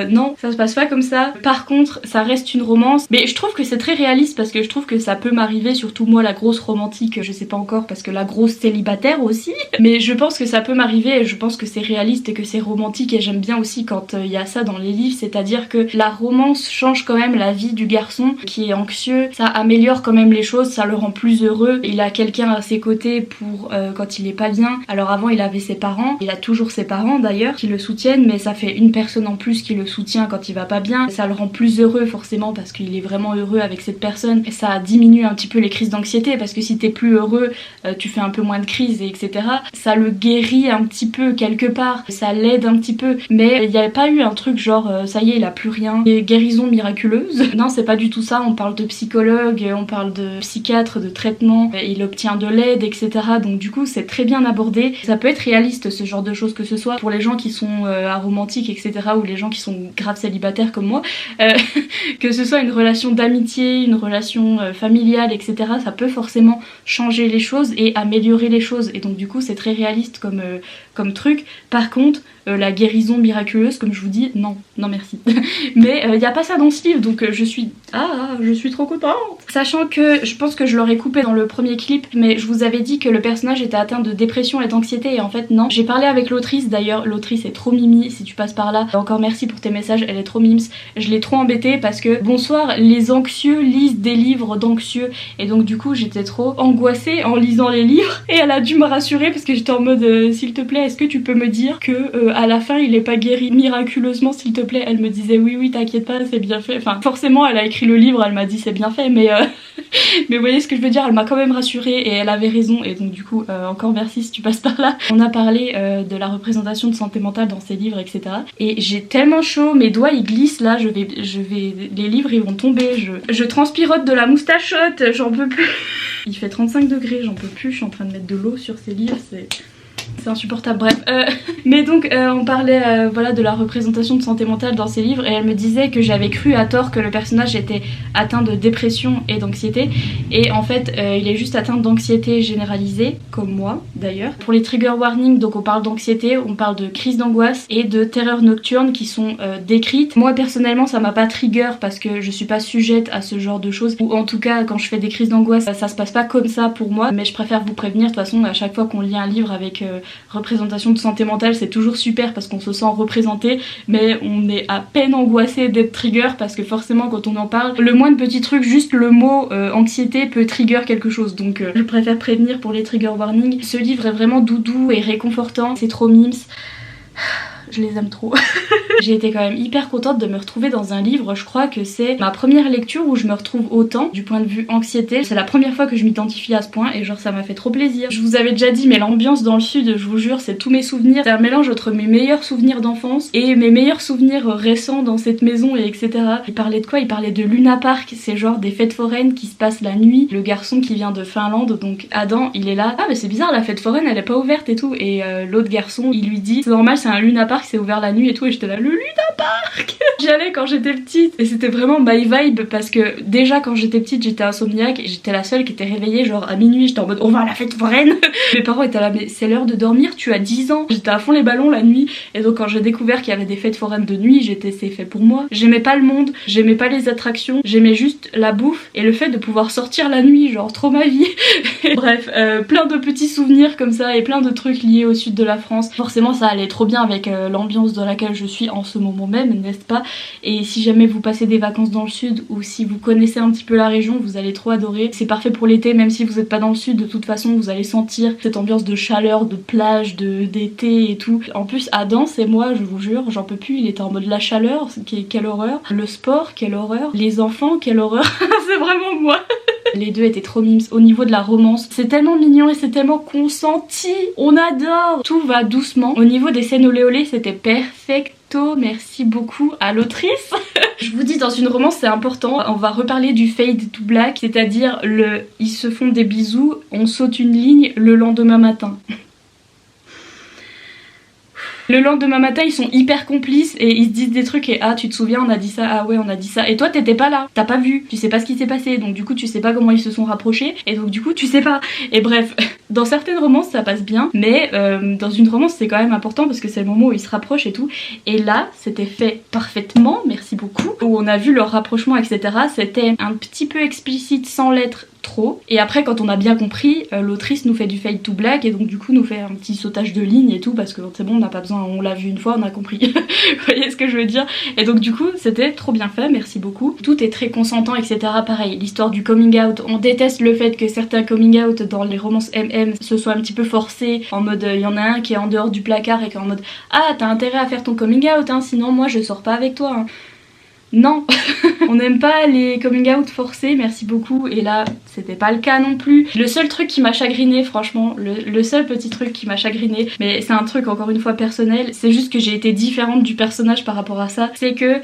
Non, ça se passe pas comme ça. Par contre, ça reste une romance, mais je trouve que c'est très réaliste parce que je trouve que ça peut m'arriver, surtout moi la grosse romantique, je sais pas encore parce que la grosse célibataire aussi, mais je pense que ça peut m'arriver et je pense que c'est réaliste et que c'est romantique et j'aime bien aussi quand il y a ça dans les livres, c'est-à-dire que la romance change quand même la vie du garçon qui est anxieux, ça améliore quand même les choses, ça le rend plus heureux, il a quelqu'un à ses côtés pour quand il est pas bien. Alors avant il avait ses parents, il a toujours ses parents d'ailleurs qui le soutiennent, mais ça fait une personne en plus qui le soutient quand il va pas bien, ça le rend plus heureux forcément parce qu'il est vraiment heureux avec cette personne et ça diminue un petit peu les crises d'anxiété parce que si t'es plus heureux tu fais un peu moins de crises et etc. Ça le guérit un petit peu quelque part, ça l'aide un petit peu, mais il n'y avait pas eu un truc genre ça y est il a plus rien, et guérison miraculeuse. Non, c'est pas du tout ça, on parle de psychologue, on parle de psychiatre, de traitement, il obtient de l'aide etc. Donc du coup c'est très bien abordé, ça peut être réaliste ce genre de choses, que ce soit pour les gens qui sont aromantiques etc. ou les gens qui sont grave célibataires comme moi, que ce soit une relation d'amitié, une relation familiale etc. ça peut forcément changer les choses et améliorer les choses et donc du coup c'est très réaliste comme truc. Par contre la guérison miraculeuse, comme je vous dis, non merci. Mais il y a pas ça dans ce livre, donc je suis trop contente. Sachant que je pense que je l'aurais coupé dans le premier clip, mais je vous avais dit que le personnage était atteint de dépression et d'anxiété, et en fait non. J'ai parlé avec l'autrice, d'ailleurs l'autrice est trop mimi, si tu passes par là, encore merci pour tes messages, elle est trop mimes. Je l'ai trop embêtée parce que bonsoir, les anxieux lisent des livres d'anxieux, et donc du coup j'étais trop angoissée en lisant les livres, et elle a dû me rassurer parce que j'étais en mode s'il te plaît, est-ce que tu peux me dire que à la fin il est pas guéri miraculeusement, s'il te plaît. Elle me disait oui t'inquiète pas, c'est bien fait. Enfin forcément elle a écrit le livre, elle m'a dit c'est bien fait, mais mais vous voyez ce que je veux dire, elle m'a quand même rassurée et elle avait raison, et donc du coup encore merci si tu passes par là. On a parlé de la représentation de santé mentale dans ces livres, etc. Et j'ai tellement chaud, mes doigts ils glissent là, je vais les livres ils vont tomber, je transpirote de la moustachote, j'en peux plus. Il fait 35 degrés, j'en peux plus, je suis en train de mettre de l'eau sur ces livres, c'est insupportable, bref. Mais donc on parlait voilà, de la représentation de santé mentale dans ces livres, et elle me disait que j'avais cru à tort que le personnage était atteint de dépression et d'anxiété, et en fait il est juste atteint d'anxiété généralisée, comme moi d'ailleurs. Pour les trigger warnings, donc on parle d'anxiété, on parle de crise d'angoisse et de terreur nocturne qui sont décrites. Moi personnellement ça m'a pas trigger parce que je suis pas sujette à ce genre de choses, ou en tout cas quand je fais des crises d'angoisse ça se passe pas comme ça pour moi, mais je préfère vous prévenir. De toute façon à chaque fois qu'on lit un livre avec représentation de santé mentale, c'est toujours super parce qu'on se sent représenté, mais on est à peine angoissé d'être trigger parce que forcément quand on en parle, le moindre petit truc, juste le mot anxiété peut trigger quelque chose, donc je préfère prévenir pour les trigger warnings. Ce livre est vraiment doudou et réconfortant, c'est trop mimes. Je les aime trop. J'ai été quand même hyper contente de me retrouver dans un livre, je crois que c'est ma première lecture où je me retrouve autant du point de vue anxiété. C'est la première fois que je m'identifie à ce point et genre ça m'a fait trop plaisir. Je vous avais déjà dit, mais l'ambiance dans le sud, je vous jure, c'est tous mes souvenirs. C'est un mélange entre mes meilleurs souvenirs d'enfance et mes meilleurs souvenirs récents dans cette maison, et etc. Il parlait de quoi? Il parlait de Luna Park, c'est genre des fêtes foraines qui se passent la nuit. Le garçon qui vient de Finlande, donc Adam, il est là, ah mais c'est bizarre, la fête foraine elle est pas ouverte et tout, et l'autre garçon il lui dit c'est normal, c'est un Luna Park, c'est ouvert la nuit et tout, et j'étais là, le Luna Park. J'y allais quand j'étais petite et c'était vraiment my vibe parce que déjà quand j'étais petite j'étais insomniaque et j'étais la seule qui était réveillée genre à minuit, j'étais en mode on va à la fête foraine. Mes parents étaient là, mais c'est l'heure de dormir, tu as 10 ans. J'étais à fond les ballons la nuit, et donc quand j'ai découvert qu'il y avait des fêtes foraines de nuit, j'étais c'est fait pour moi. J'aimais pas le monde, j'aimais pas les attractions, j'aimais juste la bouffe et le fait de pouvoir sortir la nuit, genre trop ma vie. Bref, plein de petits souvenirs comme ça et plein de trucs liés au sud de la France. Forcément ça allait trop bien avec l'ambiance dans laquelle je suis en ce moment même, n'est-ce pas? Et si jamais vous passez des vacances dans le sud ou si vous connaissez un petit peu la région, vous allez trop adorer. C'est parfait pour l'été, même si vous n'êtes pas dans le sud, de toute façon vous allez sentir cette ambiance de chaleur, de plage, d'été et tout. En plus Adam c'est moi, je vous jure, j'en peux plus, il était en mode la chaleur, quelle horreur, le sport, quelle horreur, les enfants, quelle horreur. C'est vraiment moi. Les deux étaient trop mimes. Au niveau de la romance, c'est tellement mignon et c'est tellement consenti, on adore. Tout va doucement. Au niveau des scènes olé olé, c'était perfecto. Merci beaucoup à l'autrice. Je vous dis, dans une romance c'est important, on va reparler du fade to black, c'est-à-dire le ils se font des bisous, on saute une ligne le lendemain matin. Le lendemain matin ils sont hyper complices et ils se disent des trucs et ah tu te souviens on a dit ça, ah ouais on a dit ça, et toi t'étais pas là, t'as pas vu, tu sais pas ce qui s'est passé, donc du coup tu sais pas comment ils se sont rapprochés et donc du coup tu sais pas. Et bref, dans certaines romances ça passe bien, mais dans une romance c'est quand même important parce que c'est le moment où ils se rapprochent et tout, et là c'était fait parfaitement, merci beaucoup, où on a vu leur rapprochement etc. C'était un petit peu explicite sans l'être trop, et après quand on a bien compris, l'autrice nous fait du fade to black et donc du coup nous fait un petit sautage de ligne et tout parce que c'est bon, on n'a pas besoin, on l'a vu une fois, on a compris. Vous voyez ce que je veux dire? Et donc du coup c'était trop bien fait, merci beaucoup. Tout est très consentant etc. Pareil, l'histoire du coming out, on déteste le fait que certains coming out dans les romances MM se soient un petit peu forcés, en mode il y en a un qui est en dehors du placard et qui est en mode ah t'as intérêt à faire ton coming out hein, sinon moi je sors pas avec toi hein. Non, on n'aime pas les coming out forcés, merci beaucoup, et là c'était pas le cas non plus. Le seul truc qui m'a chagriné, franchement, le seul petit truc qui m'a chagriné, mais c'est un truc encore une fois personnel, c'est juste que j'ai été différente du personnage par rapport à ça, c'est que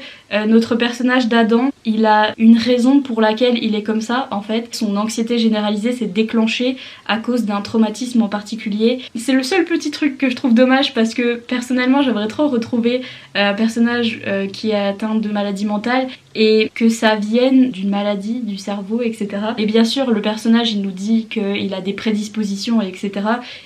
notre personnage d'Adam, il a une raison pour laquelle il est comme ça en fait. Son anxiété généralisée s'est déclenchée à cause d'un traumatisme en particulier. C'est le seul petit truc que je trouve dommage parce que personnellement j'aimerais trop retrouver un personnage qui est atteint de maladie mentale et que ça vienne d'une maladie du cerveau, etc. Et bien sûr le personnage il nous dit qu'il a des prédispositions, etc.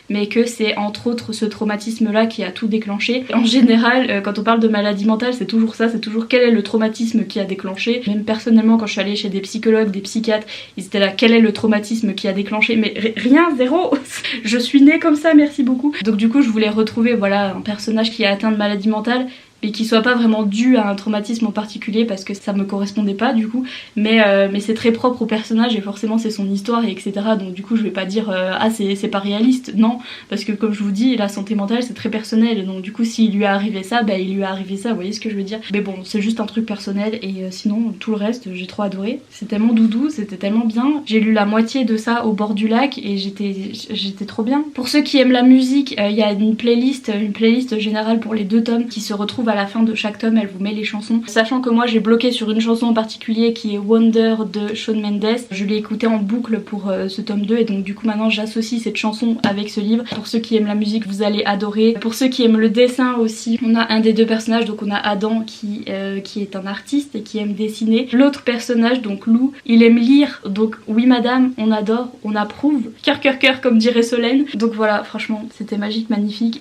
mais que c'est entre autres ce traumatisme là qui a tout déclenché. En général quand on parle de maladie mentale c'est toujours ça, c'est toujours quel est le traumatisme qui a déclenché. Même personnellement quand je suis allée chez des psychologues, des psychiatres, ils étaient là, quel est le traumatisme qui a déclenché, mais rien, zéro. Je suis née comme ça, merci beaucoup. Donc du coup je voulais retrouver voilà un personnage qui est atteint de maladie mentale mais qui soit pas vraiment dû à un traumatisme en particulier parce que ça me correspondait pas du coup, mais c'est très propre au personnage et forcément c'est son histoire et etc. Donc du coup je vais pas dire ah c'est pas réaliste, non, parce que comme je vous dis la santé mentale c'est très personnel et donc du coup s'il lui est arrivé ça, bah il lui est arrivé ça, vous voyez ce que je veux dire. Mais bon c'est juste un truc personnel et sinon tout le reste j'ai trop adoré, c'est tellement doudou, c'était tellement bien. J'ai lu la moitié de ça au bord du lac et j'étais trop bien. Pour ceux qui aiment la musique, il y a une playlist générale pour les 2 tomes qui se retrouve à la fin de chaque tome, elle vous met les chansons. Sachant que moi j'ai bloqué sur une chanson en particulier qui est Wonder de Shawn Mendes. Je l'ai écoutée en boucle pour ce tome 2 et donc du coup maintenant j'associe cette chanson avec ce livre. Pour ceux qui aiment la musique vous allez adorer. Pour ceux qui aiment le dessin aussi, on a un des 2 personnages, donc on a Adam qui est un artiste et qui aime dessiner. L'autre personnage donc Lou, il aime lire, donc oui madame, on adore, on approuve. Cœur cœur cœur comme dirait Solène. Donc voilà, franchement c'était magique, magnifique.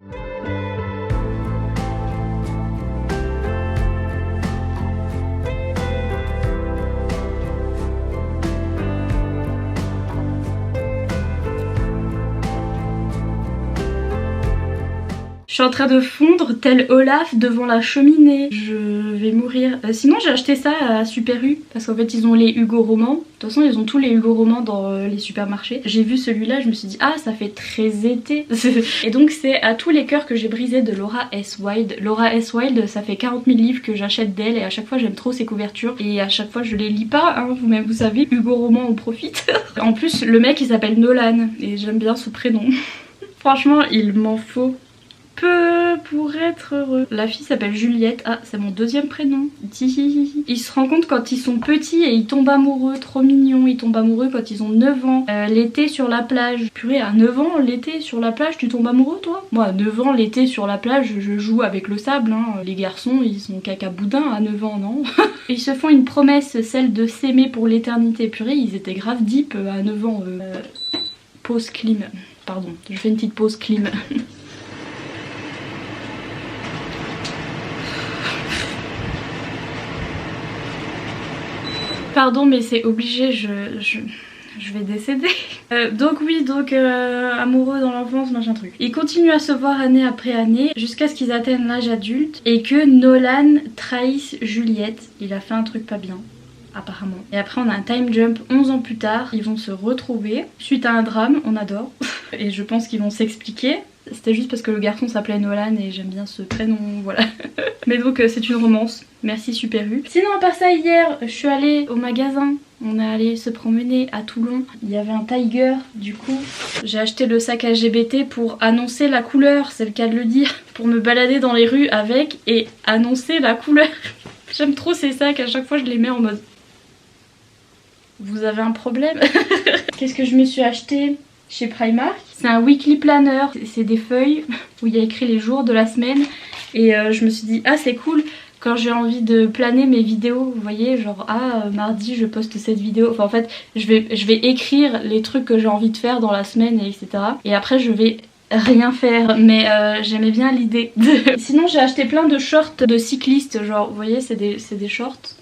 Je suis en train de fondre tel Olaf devant la cheminée. Je vais mourir. Sinon j'ai acheté ça à Super U parce qu'en fait ils ont les Hugo Romans. De toute façon ils ont tous les Hugo Romans dans les supermarchés. J'ai vu celui-là, je me suis dit ah ça fait très été. Et donc c'est À tous les cœurs que j'ai brisé de Laura S. Wilde. Laura S. Wilde ça fait 40 000 livres que j'achète d'elle et à chaque fois j'aime trop ses couvertures. Et à chaque fois je les lis pas, hein, vous-même vous savez, Hugo Romans on profite. En plus le mec il s'appelle Nolan et j'aime bien ce prénom. Franchement il m'en faut peu pour être heureux. La fille s'appelle Juliette. Ah, c'est mon 2e prénom. Ils se rencontrent quand ils sont petits et ils tombent amoureux. Trop mignon. Ils tombent amoureux quand ils ont 9 ans. L'été sur la plage. Purée, à 9 ans, l'été sur la plage, tu tombes amoureux toi? Moi, à 9 ans, l'été sur la plage, je joue avec le sable. Hein. Les garçons, ils sont caca boudin à 9 ans, non? Ils se font une promesse, celle de s'aimer pour l'éternité. Purée, ils étaient grave deep à 9 ans. Pause clim. Pardon, je fais une petite pause clim. Pardon mais c'est obligé, je vais décéder. Donc oui, amoureux dans l'enfance, machin truc. Ils continuent à se voir année après année jusqu'à ce qu'ils atteignent l'âge adulte et que Nolan trahisse Juliette. Il a fait un truc pas bien. Apparemment. Et après on a un time jump 11 ans plus tard, ils vont se retrouver suite à un drame, on adore. Et je pense qu'ils vont s'expliquer. C'était juste parce que le garçon s'appelait Nolan et j'aime bien ce prénom, voilà. Mais donc c'est une romance, merci Super U. Sinon à part ça, hier je suis allée au magasin. On est allé se promener à Toulon. Il y avait un Tiger, du coup j'ai acheté le sac LGBT pour annoncer la couleur, c'est le cas de le dire. Pour me balader dans les rues avec et annoncer la couleur. J'aime trop ces sacs, à chaque fois je les mets en mode vous avez un problème? Qu'est-ce que je me suis acheté chez Primark? C'est un weekly planner, c'est des feuilles où il y a écrit les jours de la semaine et je me suis dit ah c'est cool quand j'ai envie de planer mes vidéos, vous voyez, genre ah mardi je poste cette vidéo, enfin en fait je vais écrire les trucs que j'ai envie de faire dans la semaine et etc. Et après je vais rien faire, mais j'aimais bien l'idée. Sinon j'ai acheté plein de shorts de cyclistes, genre vous voyez c'est des shorts.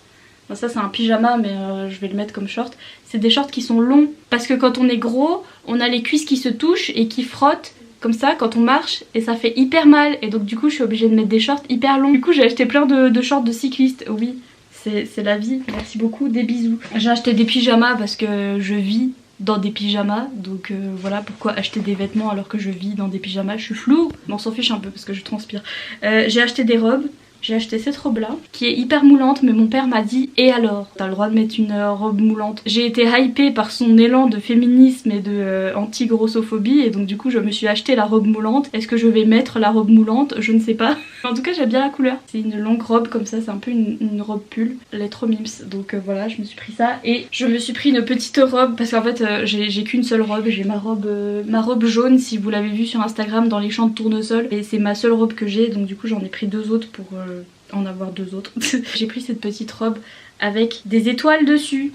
Bon, ça c'est un pyjama mais je vais le mettre comme short. C'est des shorts qui sont longs parce que quand on est gros on a les cuisses qui se touchent et qui frottent comme ça quand on marche et ça fait hyper mal et donc du coup je suis obligée de mettre des shorts hyper longs. Du coup j'ai acheté plein de shorts de cyclistes, oui c'est la vie, merci beaucoup, des bisous. J'ai acheté des pyjamas parce que je vis dans des pyjamas, donc voilà pourquoi acheter des vêtements alors que je vis dans des pyjamas, je suis floue, mais on s'en fiche un peu parce que je transpire. J'ai acheté des robes J'ai acheté cette robe là qui est hyper moulante, mais mon père m'a dit et alors t'as le droit de mettre une robe moulante. J'ai été hypée par son élan de féminisme et de anti-grossophobie, et donc du coup je me suis acheté la robe moulante. Est-ce que je vais mettre la robe moulante? Je ne sais pas. En tout cas j'aime bien la couleur. C'est une longue robe comme ça, c'est un peu une robe pull. Elle est trop mimes. Donc voilà, je me suis pris ça et je me suis pris une petite robe parce qu'en fait j'ai qu'une seule robe. J'ai ma robe jaune, si vous l'avez vue sur Instagram, dans les champs de tournesol, et c'est ma seule robe que j'ai, donc du coup j'en ai pris 2 autres pour en avoir 2 autres. J'ai pris cette petite robe avec des étoiles dessus.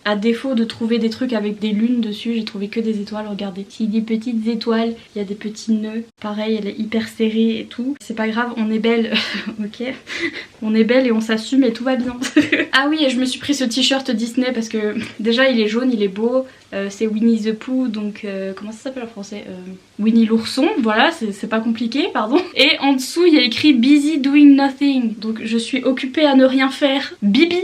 À défaut de trouver des trucs avec des lunes dessus, j'ai trouvé que des étoiles, regardez. Il y a des petites étoiles, il y a des petits nœuds. Pareil, elle est hyper serrée et tout. C'est pas grave, on est belle, ok. On est belle et on s'assume et tout va bien. Ah oui, et je me suis pris ce t-shirt Disney parce que déjà il est jaune, il est beau. C'est Winnie the Pooh, donc comment ça s'appelle en français, Winnie l'ourson, voilà, c'est pas compliqué, pardon. Et en dessous il y a écrit Busy Doing Nothing, donc je suis occupée à ne rien faire, Bibi.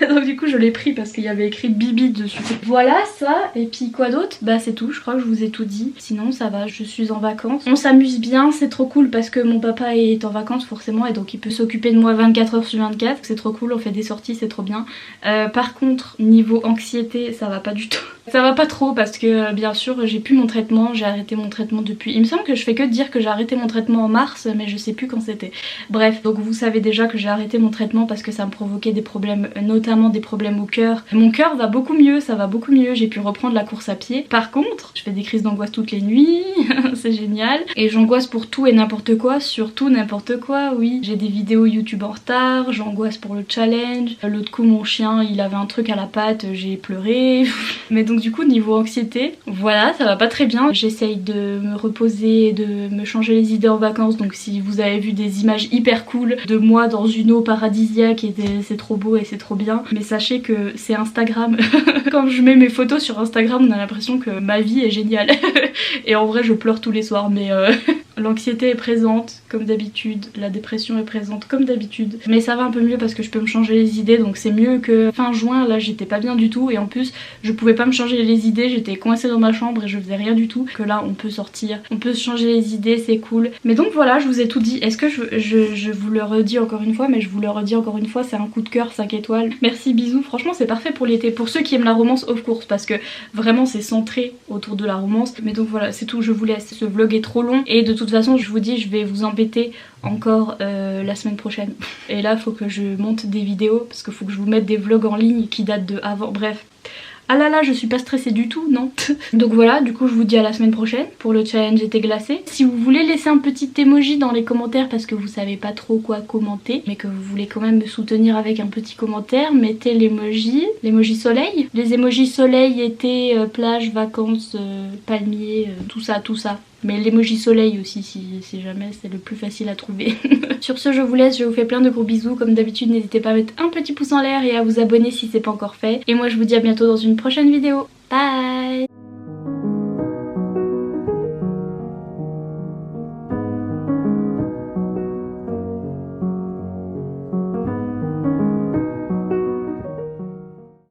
Donc du coup je l'ai pris parce qu'il y avait écrit Bibi dessus. Voilà ça, et puis quoi d'autre? Bah c'est tout, je crois que je vous ai tout dit. Sinon ça va, je suis en vacances. On s'amuse bien, c'est trop cool parce que mon papa est en vacances forcément, et donc il peut s'occuper de moi 24 h sur 24. C'est trop cool, on fait des sorties, c'est trop bien. Par contre, niveau anxiété, ça va pas du tout. Ça va pas trop parce que bien sûr j'ai plus mon traitement, j'ai arrêté mon traitement depuis... Il me semble que je fais que dire que j'ai arrêté mon traitement en mars, mais je sais plus quand c'était. Bref, donc vous savez déjà que j'ai arrêté mon traitement parce que ça me provoquait des problèmes, notamment des problèmes au cœur. Mon cœur va beaucoup mieux, ça va beaucoup mieux, j'ai pu reprendre la course à pied. Par contre, je fais des crises d'angoisse toutes les nuits, c'est génial. Et j'angoisse pour tout et n'importe quoi, surtout n'importe quoi, oui. J'ai des vidéos YouTube en retard, j'angoisse pour le challenge. L'autre coup mon chien il avait un truc à la patte, j'ai pleuré. Mais donc du coup niveau anxiété, voilà, ça va pas très bien. J'essaye de me reposer, de me changer les idées en vacances, donc si vous avez vu des images hyper cool de moi dans une eau paradisiaque, et c'est trop beau et c'est trop bien, mais sachez que c'est Instagram. Quand je mets mes photos sur Instagram, on a l'impression que ma vie est géniale. Et en vrai je pleure tous les soirs, mais l'anxiété est présente comme d'habitude, la dépression est présente comme d'habitude, mais ça va un peu mieux parce que je peux me changer les idées, donc c'est mieux que fin juin. Là j'étais pas bien du tout, et en plus je pouvais pas me changer les idées, j'étais coincée dans ma chambre et je faisais rien du tout. Que là on peut sortir, on peut se changer les idées, c'est cool. Mais donc voilà, je vous ai tout dit. Est-ce que je vous le redis encore une fois, mais je vous le redis encore une fois, c'est un coup de cœur 5 étoiles. Merci, bisous, franchement c'est parfait pour l'été, pour ceux qui aiment la romance of course, parce que vraiment c'est centré autour de la romance. Mais donc voilà, c'est tout, je vous laisse, ce vlog est trop long et de toute façon je vous dis je vais vous embêter encore la semaine prochaine. Et là faut que je monte des vidéos parce qu'il faut que je vous mette des vlogs en ligne qui datent de avant, bref. Ah là là, je suis pas stressée du tout, non. Donc voilà, du coup je vous dis à la semaine prochaine pour le challenge été glacé. Si vous voulez laisser un petit emoji dans les commentaires parce que vous savez pas trop quoi commenter, mais que vous voulez quand même me soutenir avec un petit commentaire, mettez l'emoji soleil. Les emojis soleil, été, plage, vacances, palmier, tout ça. Mais l'emoji soleil aussi si jamais, c'est le plus facile à trouver. Sur ce je vous laisse, je vous fais plein de gros bisous. Comme d'habitude n'hésitez pas à mettre un petit pouce en l'air et à vous abonner si c'est pas encore fait. Et moi je vous dis à bientôt dans une prochaine vidéo. Bye.